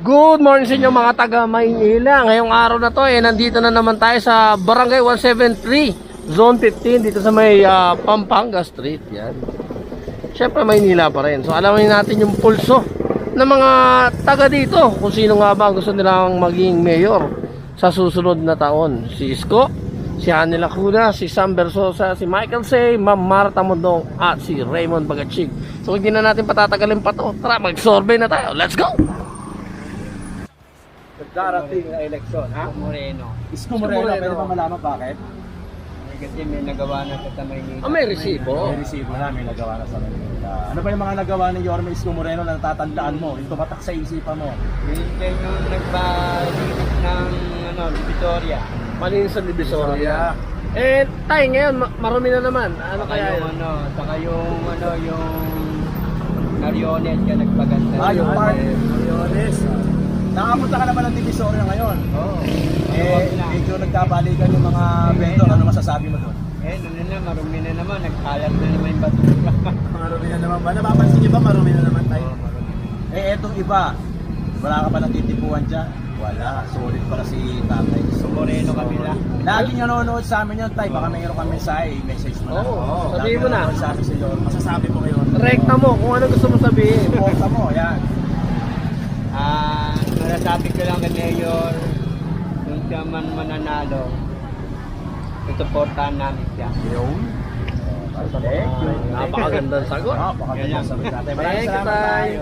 Good morning sa inyo mga taga Maynila. Ngayong araw na to nandito na naman tayo sa Barangay 173 Zone 15 dito sa may Pampanga Street. Yan. Siyempre Maynila pa rin. So alamin natin yung pulso ng mga taga dito, kung sino nga ba gusto nilang maging mayor sa susunod na taon. Si Isko, si Hanny Lacuna, si Sam Bersosa, si Michael Say, Ma'am Marta Mondong at si Raymond Bagachig. So hindi na natin patatagalin pa to. Tara, mag-survey na tayo. Let's go! Darating na eleksyon, ha? Moreno. Isko Moreno, pwede ba malaman bakit? Kasi may nagawa na sa Maynila. May resibo. May resibo na, may nagawa na sa Manila. Ano ba yung mga nagawa ni Yorme Isko Moreno na natatandaan mo? Yung tumatak sa isipan mo? Minsan yung nagbalinis ng Victoria. Malinis sa Divisoria. Tayo ngayon, marumi na naman. Ano kaya yun? Saka yung Mariones ka nagpaganda. Yung part, Mariones. Nakapunta ka naman ng Divisoria ngayon. Oo. Medyo nagkabalikan yung mga vendor. Ano masasabi mo doon? Marumi na naman. Nagkalat na naman yung basura. Marumi na naman ba? Napapansin niyo ba marumi na naman tayo? Etong iba, wala ka ba natitipuan dyan? Wala. Solid para si Tatay Isko Moreno kabila. Laging nanonood sa amin yun, Tay. Baka mayroon kang mensahe, message mo na. Oo, sabihin mo na. Laging nanonood sa amin sa iyo. Masasabi mo ngayon. Rekta mo kung ano gusto mo sabihin. Porta mo, yan. Masasabi ko lang kay Mayor, kung siya man mananalo, susuportahan namin siya. Yun. Napakagandang sagot. Napakagandang sagot natin. Maraming Thank you, salamat Tay. tayo.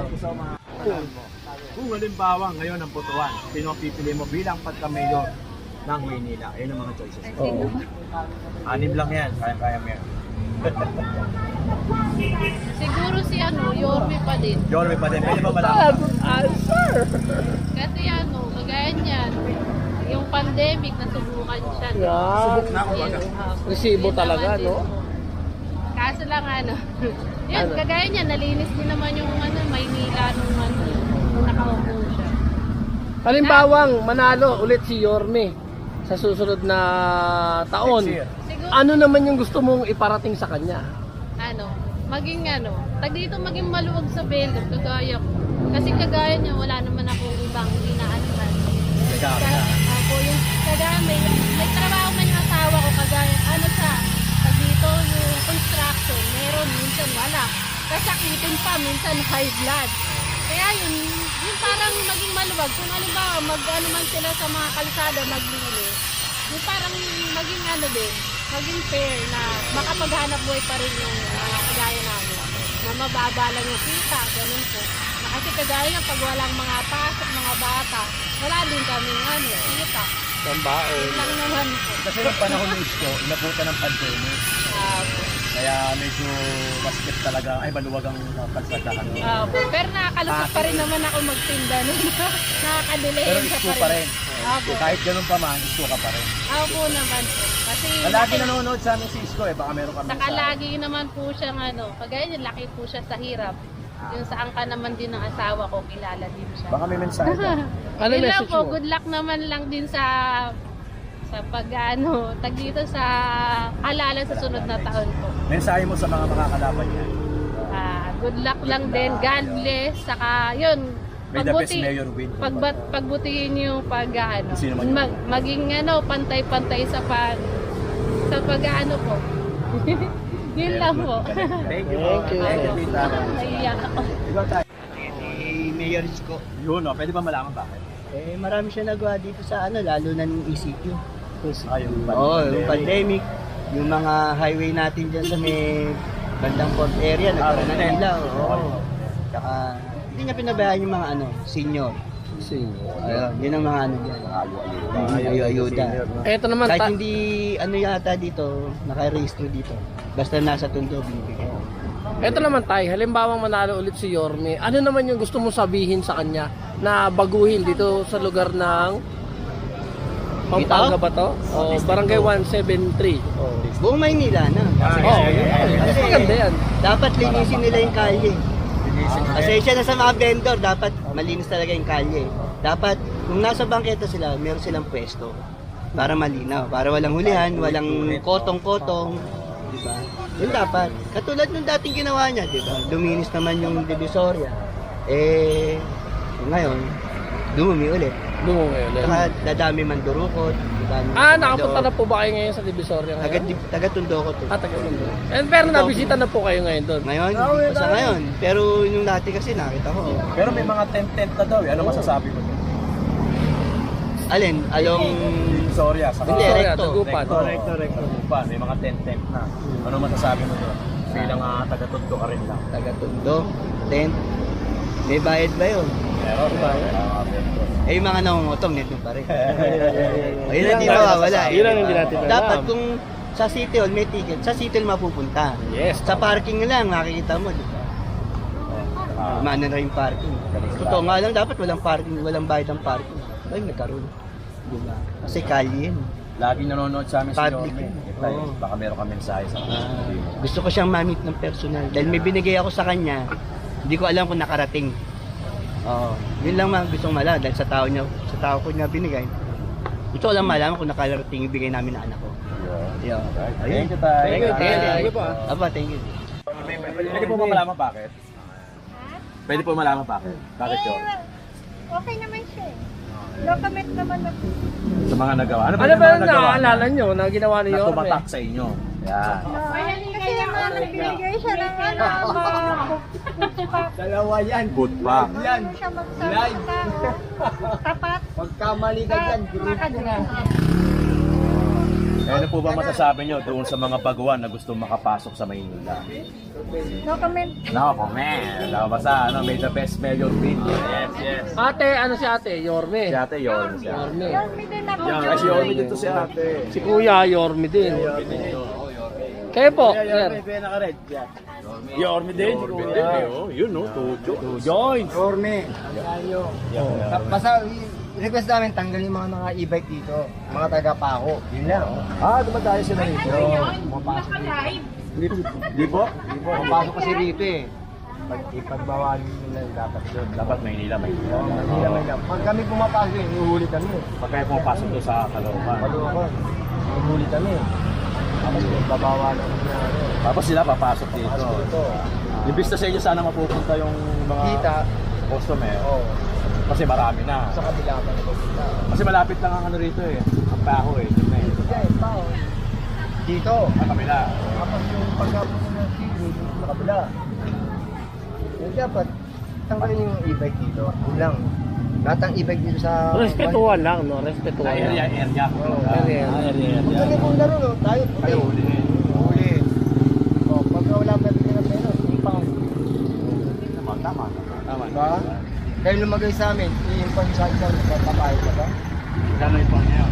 Kung halimbawa ngayon ang botohan, sino ang pipili mo bilang pagka-mayor ng Maynila? Ayun ang mga choices. Oo. Anim lang yan, kaya-kaya mo yan. Siguro si Yorme pa din. Yorme pa din, pwede ba malaman? Good answer. Kasi kagaya niyan, yung pandemic, nasubukan siya. Yan. Subok na, kumbaga. Resibo talaga, no? Kaso lang yun, kagaya niya, nalinis din naman yung Maynila nung nakaupo siya. Halimbawang manalo ulit si Yorme sa susunod na taon. Next year. Siguro, Ano naman yung gusto mong iparating sa kanya? maging dito maging maluwag sa Belo, kagaya ko. Kasi kagaya niya, wala naman akong ibang inaanuhan. Ako yung kagaya, may trabaho man yung asawa ko, kagaya, dito yung construction, meron, minsan wala. Kasakitin pa, minsan high blood. Kaya yung parang maging maluwag. Kung halimbawa, mag-ano man sila sa mga kalsada, maglinis. Yung parang maging maging fair na makapaghanap buhay pa rin yung mga kagaya namin. Na mababa lang yung kita, ganun po. Kasi kagaya nga, pag walang mga pasok, mga bata, wala din kaming kita. Pambao. Yun lang naman po. Kasi yung panahon ni Isko, inabutan ng pandemic. Kaya medyo basket talaga, maluwag ang kalsadahan. Pero nakakalusot pa rin naman ako magtinda nun. Nakakadelay Pero siya Isko pa rin. Opo. Kahit ganun pa man, Isko ka pa rin. Opo naman po. Kasi Lagi nanonood sa amin si Isko baka meron kami saka lagi naman po siyang kagaya niya, laki po siya sa hirap. Yung saan ka naman din ng asawa ko, kilala din siya. Baka may mensahe ka. Ano Yun lang message po, mo? good luck naman lang din sa tag dito sa alala sa sunod na taon po. Mensahe mo sa mga makakalaban niya. Good luck lang din, God bless, saka yun, May the best mayor win. pagbutihin yung Sino man yun? maging pantay-pantay sa pag po. Yun lang po. Thank you. Thank you. Thank you, Tita. Naiiyak ako. Ikaw tayo. Si Mayor Isko. Yun, pwede ba malaman bakit? Marami siya nagawa dito sa lalo na ng ECQ. Yung Yung pandemic, yung mga highway natin dyan sa may bandang port area, nagkaroon ng ilaw. Tsaka, hindi niya pinabayaan yung mga senior. Ayun, yun ang mga dyan. Ayuda. Eto naman, Kahit hindi yata dito, naka-register dito. Basta nasa tundo, binibigay. Eto naman tayo, halimbawang manalo ulit si Yorme, ano naman yung gusto mong sabihin sa kanya na baguhin dito sa lugar ng Pampanga ba to? O Barangay 173. Buong Maynila na. Mas maganda yan. Dapat linisin nila yung kalye. Pasensya na sa mga vendor, dapat malinis talaga yung kalye. Dapat, kung nasa bangketa sila, meron silang pwesto. Para malinaw, para walang hulihan, walang kotong-kotong. Diba? Yun dapat. Katulad nung dating ginawa niya, diba? Luminis naman yung Divisoria. Ngayon, dumumi ulit. Dumumi ulit. Saka dadami man durukot. Nakapunta na po ba kayo ngayon sa Divisoria ngayon? Taga-tundo ko to. Taga-Tondo. Pero nabisita na po kayo ngayon doon. Ngayon, hindi pa sa ngayon. Pero yung dati kasi nakita ko. Pero may mga tent na daw eh. Ano masasabi mo doon? Alin? Along... Sorry, sa Hindi, recto. Tagupan. Recto. May mga tent na. Ano masasabi mo doon? Bilang taga-tundo ka rin lang. Taga-tundo. Tent. May bayad ba yun? Meron ba? Eh, yung mga nangungutong, neto pa rin. Ayun ang di mawawala eh. Yun ang hindi natin alam. Dapat kung sa City Hall may ticket, sa City Hall mapupunta. Yes. Sa parking lang, makikita mo, di ba? Maano na yung parking. Totoo nga lang, dapat walang parking, walang bayad ang parking. Ay, nagkaroon. Diba? Kasi kalye yun. Laging nanonood sa amin si Public. Yorme. Oo. Baka meron kang mensahe sa kanya. Gusto ko siyang ma-meet ng personal. Dahil may binigay ako sa kanya, hindi ko alam kung nakarating. Oo. Yun lang gusto kong malaman dahil sa tao ko niya binigay. Gusto ko lang malaman kung nakarating yung bigay namin ng anak ko. Yeah. Thank you, Tay. Thank you po. Aba, thank you. Pwede po ba malaman bakit? Pwede po malaman bakit? Bakit yun? Okay naman siya eh. No comment naman na po. Sa mga nagawa. Ano Ano ba yung naaalala nyo na ginawa ni na Yorme? tumatak sa inyo? Yan. Kasi naman nagbibigay siya ng Dalawa yan. Good pa. ano siya magsabi sa tao. Tapat. Pagkamali ka dyan, Ano po ba masasabi nyo doon sa mga baguhan na gusto makapasok sa Maynila? No comment. No, comment. Basta, may the best mayor bid. Yes. Ate, ano si ate? Yorme. Si ate Yorme. Si ate. Yorme. Yorme din ako. Si Yorme dito si ate. Si Kuya, Yorme din. Kayo po, sir. Naka-red. Yorme din. Yorme din. Yun, no? Two joints. Orme. Basta request namin tanggalin yung mga e-bike dito. Mga taga-pako. Yun lang. Dumadayo sila rito. Di po? Papasok kasi rito eh. Ipagbawalin nila dapat yun. Dapat Maynila. Manila, Manila. Pag kami pumapasok yun, iuhuli kami. Pag kayo pumapasok doon sa Caloocan. Malukon. Iuhuli kami. Tapos babawalan na Tapos sila papasok dito. ito. Ibig sa inyo sana mapupunta yung mga Kita. customer. Oo. Kasi marami na. Sa kabila pa na pupunta. Kasi malapit lang ang ano rito eh. Ang paho eh. Dito na eh. Diyan, pao. Dito. Ang kabila. Tapos yung pagkapunta ng siguro sa kabila. Yung dapat, tanggalin yung e-bike dito. Yun lang. Lahat ng e-bike dito sa... Respetuhan lang, no? Na Respetuhan area. lang. Oo, area. Kung kami kung laro, no? Tayo. Kayo huli eh. Huli. O, pagka wala pa bigyan ng pera, hindi pa. Tama. Diba? Kayo lumagay sa amin, i-impon sa isang papayag ka ba? Kano yung pang niya?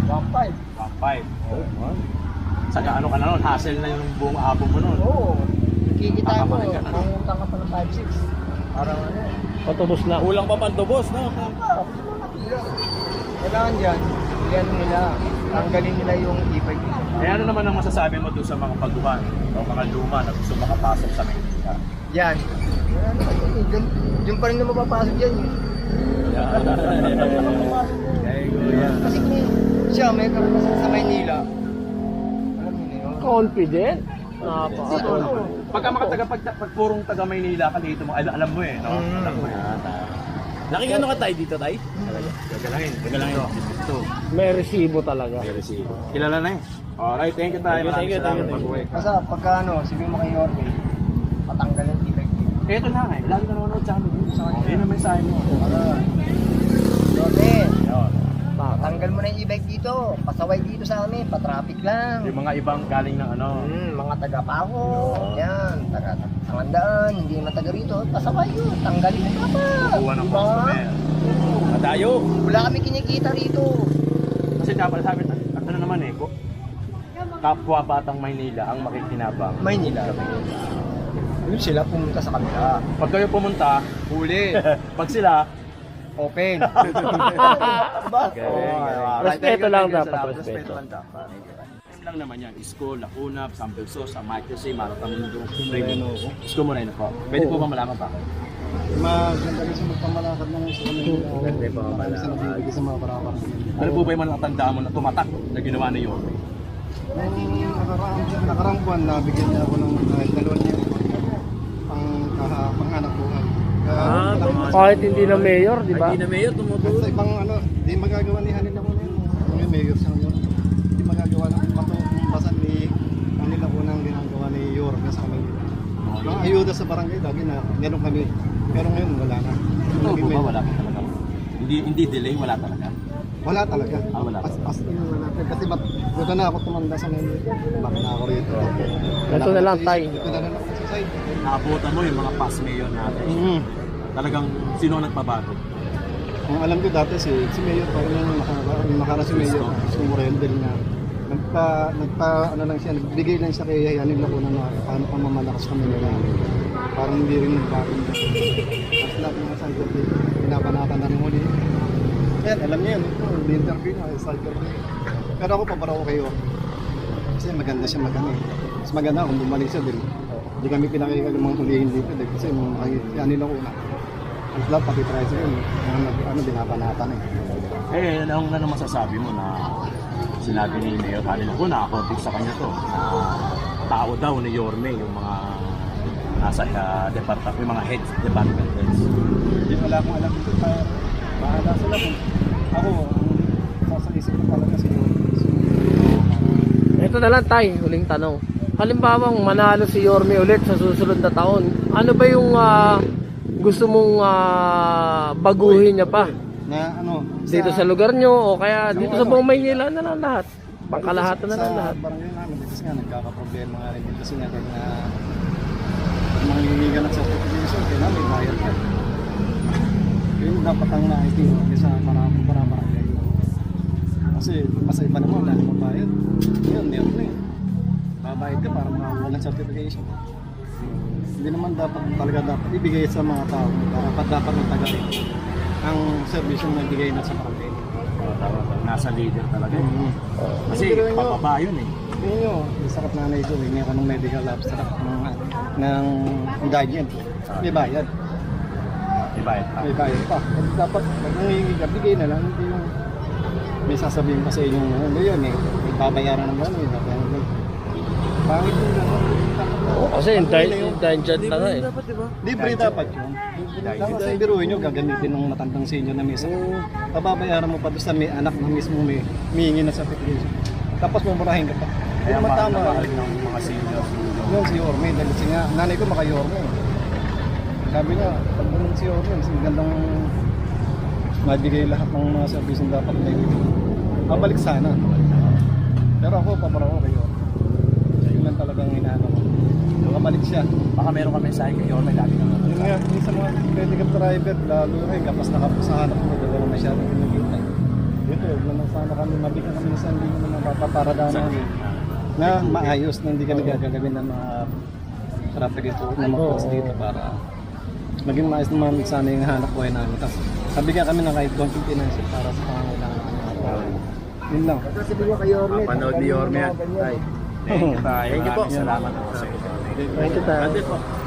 1.5. 1.5. Saka ano ka na nun? Hassle na yung buong abo mo nun. Oo. Kikita mo, Kakamakin ka na. mangutang ka pa ng 5-6. Parang ano. Patubos na. Kulang pa pandubos, no? Kailangan dyan, yan nila, tanggalin nila yung e-bike dito. Eh ano naman ang masasabi mo doon sa mga baguhan o mga luma na gusto makapasok sa Maynila? Yan. Diyan pa rin na mapapasok dyan. Kasi kung siya may karanasan sa Maynila, alam niyo na yun. Confident. Pagka mga pag purong taga Maynila ka dito, alam mo eh, no? Alam mo eh. Nakikano ka tayo dito, tay? Gagalangin. Ito. May resibo talaga. Kilala na eh. Alright, thank you tayo. Thank you. Basta pagka sabi mo kay Yorme, patanggal yung e-bike dito. Ito na eh, lagi nanonood sa amin. Ayun ang mensahe mo. Yorme, Ayun. tanggal mo na yung e-bike dito. Pasaway dito sa amin, pa-traffic lang. Yung mga ibang galing ng ano. Mga taga-pako, yan, taga-tangandaan, hindi naman taga rito, pasaway yun, tanggalin mo dapat. Kuha ng Diba? customer. Matayo. Wala kami kinikita rito. Kasi dapat sabi, ano naman eh, kapwa batang Maynila ang makikinabang. Maynila. Yun sila pumunta sa kanila. Pag kayo pumunta, Huli, pag sila, open. Respeto lang dapat, respeto. lang naman yan. Isko, Lacuna, San Belsosa, Marquez, Maratamundo, Premino. Isko mo na yun po. Pwede po ba malaman pa? Maganda rin sa magpamalakad ng sa kanila. Pwede pa malaman. Sa nagbibigay sa mga karakang. Ano po ba yung mga natandaan mo na tumatak na ginawa ni Yorme? Nakaraang buwan, nabigyan niya ako ng 2 niya pang anak buhay. Kahit hindi na mayor, di ba? Hindi na mayor, tumutulong. Sa ibang ano, di magagawa ni Hanin ako yun. Kung yung mayor siya ngayon, hindi magagawa ng basan ni Hanin ako nang ginagawa ni Yorme sa kami. Mga ayuda sa barangay, lagi na meron kami. Pero ngayon wala na. Ito ba wala ka talaga? Hindi delay, wala talaga. Wala talaga. Wala. As in wala. Kasi buta na ako tumanda sa ngayon. Baka na ako rito. Ito na lang, Tay. Ito na lang ako sa side. Naabutan mo yung mga past mayor natin. Talagang sino ang nagpabago? Ang alam ko dati si Mayor pa rin yung nakara si Mayor. Si Morel din na ano lang siya, nagbigay lang siya kay Hanin Lacuna na paano pa mamalakas kami nila. Parang hindi rin nagbago na. At lahat ng cycle day, pinapanatan na rin huli. Kaya alam niya yun, ito, interview na, cycle day. Pero ako pa para ako kayo. Kasi maganda siya maganda. Mas maganda kung bumalik siya din. Hindi kami pinakikal yung mga hulihin dito kasi si Hanin Lacuna. Ang lahat pati tricycle, binabanatan eh. Ano masasabi mo na sinabi ni Mayor Hanin ako nakakontik sa kanya to na tao daw ni Yorme yung mga nasa department, yung mga heads, department heads. Hindi wala akong alam dito tayo. Bahala sila kung ako, ang sasaisip ko talaga si Yorme. Ito na lang, Tay, huling tanong. Halimbawang manalo si Yorme ulit sa susunod na taon, ano ba yung gusto mong baguhin niya pa? Na ano, Dito sa lugar nyo o kaya dito sa buong Maynila na lang lahat? Pangkalahatan na lang lahat. Sa barangay namin, dito nga nagkakaproblema nga rin dito kasi nga kahit na mangingigan ng certification, kailangan may bayad ka. Yun dapat ang naisip sa maraming barangay. Kasi sa iba naman, wala namang bayad. Yun, meron na eh. Babayad ka para makakuha ng certification. Hindi naman dapat ibigay sa mga tao. Dapat matagal ang servisyo na ibigay na sa barangay. Nasa leader talaga. Kasi papaba yun eh. Hindi nyo, sakit na ito, hindi ako ng medical abstract ng guardian. May bayad. Ibayad pa. May bayad pa. Dapat, pag nangingi ka, bigay na lang. Hindi yung may sasabihin pa sa inyo, ano yun eh, may babayaran ng gano'n. Pangit yung gano'n. Oo, kasi indigent na nga eh. Libre dapat yun. Dapat sa biruin nyo, gagamitin ng matandang senior na misa. Pababayaran mo pa doon sa may anak na mismo may hihingi na certification. Tapos mumurahin ka pa. Kaya Hindi naman tama. mahal ng mga seniors. Yun si Yorme, dahil kasi nga, nanay ko maka-Yorme. Sabi niya, pag ganun si Yorme, mas magandang mabigay lahat ng mga servisong dapat na ibigay. Babalik sana. Pero ako, papara ko kayo. Yun lang talagang inaano ko. Kabalik siya. Baka meron kami sa kay Yorme lagi naman. Yun nga, yung sa mga medical driver, lalo rin, kapag nakapusahanap mo, dito na masyadong pinagintay. Dito, naman sana kami, mabigyan kami sa hindi naman napapaparadanan na maayos na hindi kami gagawin ng mga traffic ito na mga dito para maging maayos naman sana yung hanap buhay namin. Tapos, nabigyan kami ng kahit konting financial para sa pangangailangan ng araw. Yun lang. Panood ni Yorme yan. Thank you tayo. Thank you po. Maraming salamat po sa inyo. Thank you, Tay.